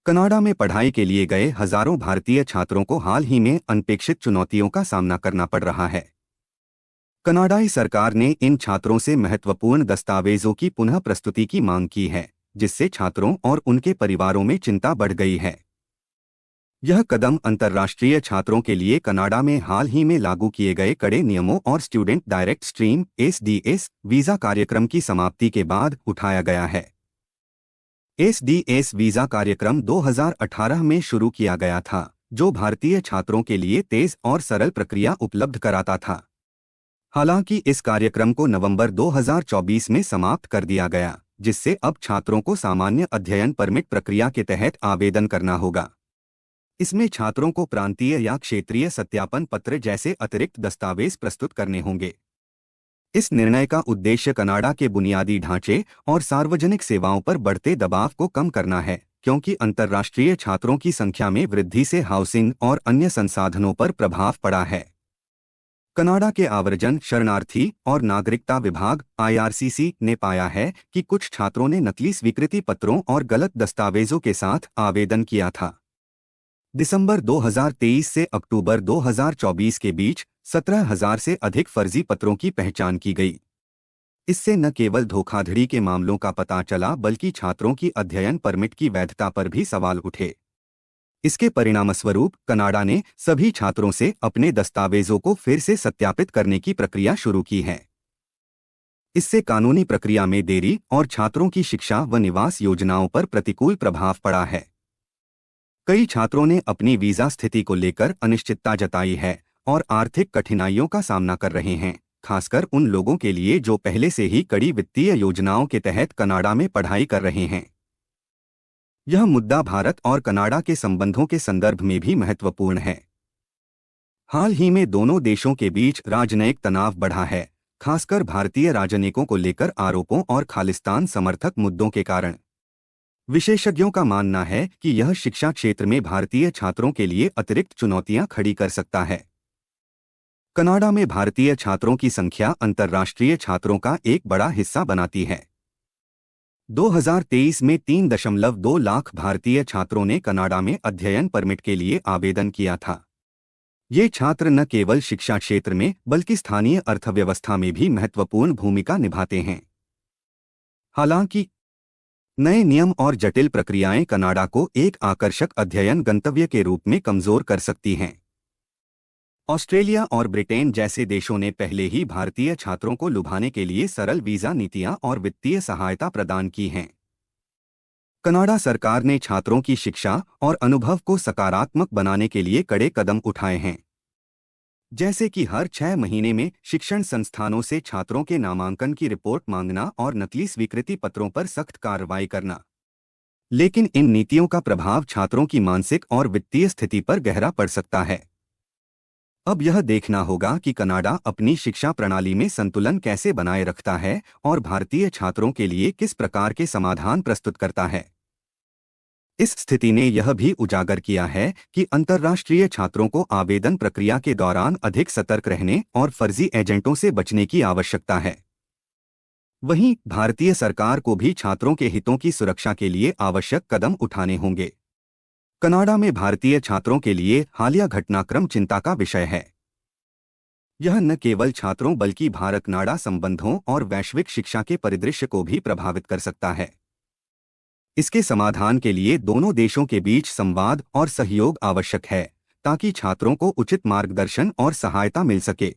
Canada में पढ़ाई के लिए गए हजारों भारतीय छात्रों को हाल ही में अनपेक्षित चुनौतियों का सामना करना पड़ रहा है। कनाडाई सरकार ने इन छात्रों से महत्वपूर्ण दस्तावेजों की पुनः प्रस्तुति की मांग की है, जिससे छात्रों और उनके परिवारों में चिंता बढ़ गई है। यह कदम अंतर्राष्ट्रीय छात्रों के लिए कनाडा में हाल ही में लागू किए गए कड़े नियमों और student direct stream (SDS) visa कार्यक्रम की समाप्ति के बाद उठाया गया है। SDS वीजा कार्यक्रम 2018 में शुरू किया गया था, जो भारतीय छात्रों के लिए तेज और सरल प्रक्रिया उपलब्ध कराता था। हालांकि इस कार्यक्रम को नवंबर 2024 में समाप्त कर दिया गया, जिससे अब छात्रों को सामान्य अध्ययन परमिट प्रक्रिया के तहत आवेदन करना होगा। इसमें छात्रों को प्रांतीय या क्षेत्रीय सत्यापन पत्र जैसे अतिरिक्त दस्तावेज प्रस्तुत करने होंगे। इस निर्णय का उद्देश्य कनाडा के बुनियादी ढांचे और सार्वजनिक सेवाओं पर बढ़ते दबाव को कम करना है, क्योंकि अंतर्राष्ट्रीय छात्रों की संख्या में वृद्धि से हाउसिंग और अन्य संसाधनों पर प्रभाव पड़ा है। कनाडा के आव्रजन, शरणार्थी और नागरिकता विभाग (IRCC) ने पाया है कि कुछ छात्रों ने नकली स्वीकृति पत्रों और गलत दस्तावेजों के साथ आवेदन किया था। दिसंबर 2023 से अक्टूबर 2024 के बीच 17,000 से अधिक फर्जी पत्रों की पहचान की गई। इससे न केवल धोखाधड़ी के मामलों का पता चला, बल्कि छात्रों की अध्ययन परमिट की वैधता पर भी सवाल उठे। इसके परिणामस्वरूप कनाडा ने सभी छात्रों से अपने दस्तावेजों को फिर से सत्यापित करने की प्रक्रिया शुरू की है। इससे कानूनी प्रक्रिया में देरी और छात्रों की शिक्षा व निवास योजनाओं पर प्रतिकूल प्रभाव पड़ा है। कई छात्रों ने अपनी वीजा स्थिति को लेकर अनिश्चितता जताई है और आर्थिक कठिनाइयों का सामना कर रहे हैं, खासकर उन लोगों के लिए जो पहले से ही कड़ी वित्तीय योजनाओं के तहत कनाडा में पढ़ाई कर रहे हैं। यह मुद्दा भारत और कनाडा के संबंधों के संदर्भ में भी महत्वपूर्ण है। हाल ही में दोनों देशों के बीच राजनयिक तनाव बढ़ा है, खासकर भारतीय राजनयिकों को लेकर आरोपों और खालिस्तान समर्थक मुद्दों के कारण। विशेषज्ञों का मानना है कि यह शिक्षा क्षेत्र में भारतीय छात्रों के लिए अतिरिक्त चुनौतियां खड़ी कर सकता है। कनाडा में भारतीय छात्रों की संख्या अंतर्राष्ट्रीय छात्रों का एक बड़ा हिस्सा बनाती है। 2023 में 3.2 लाख भारतीय छात्रों ने कनाडा में अध्ययन परमिट के लिए आवेदन किया था। ये छात्र न केवल शिक्षा क्षेत्र में बल्कि स्थानीय अर्थव्यवस्था में भी महत्वपूर्ण भूमिका निभाते हैं। हालांकि नए नियम और जटिल प्रक्रियाएं कनाडा को एक आकर्षक अध्ययन गंतव्य के रूप में कमजोर कर सकती हैं। ऑस्ट्रेलिया और ब्रिटेन जैसे देशों ने पहले ही भारतीय छात्रों को लुभाने के लिए सरल वीजा नीतियां और वित्तीय सहायता प्रदान की हैं। कनाडा सरकार ने छात्रों की शिक्षा और अनुभव को सकारात्मक बनाने के लिए कड़े कदम उठाए हैं, जैसे कि हर 6 महीने में शिक्षण संस्थानों से छात्रों के नामांकन की रिपोर्ट मांगना और नकली स्वीकृति पत्रों पर सख्त कार्रवाई करना। लेकिन इन नीतियों का प्रभाव छात्रों की मानसिक और वित्तीय स्थिति पर गहरा पड़ सकता है। अब यह देखना होगा कि कनाडा अपनी शिक्षा प्रणाली में संतुलन कैसे बनाए रखता है और भारतीय छात्रों के लिए किस प्रकार के समाधान प्रस्तुत करता है। इस स्थिति ने यह भी उजागर किया है कि अंतर्राष्ट्रीय छात्रों को आवेदन प्रक्रिया के दौरान अधिक सतर्क रहने और फर्जी एजेंटों से बचने की आवश्यकता है। वहीं भारतीय सरकार को भी छात्रों के हितों की सुरक्षा के लिए आवश्यक कदम उठाने होंगे। कनाडा में भारतीय छात्रों के लिए हालिया घटनाक्रम चिंता का विषय है। यह न केवल छात्रों बल्कि भारत-कनाडा संबंधों और वैश्विक शिक्षा के परिदृश्य को भी प्रभावित कर सकता है। इसके समाधान के लिए दोनों देशों के बीच संवाद और सहयोग आवश्यक है, ताकि छात्रों को उचित मार्गदर्शन और सहायता मिल सके।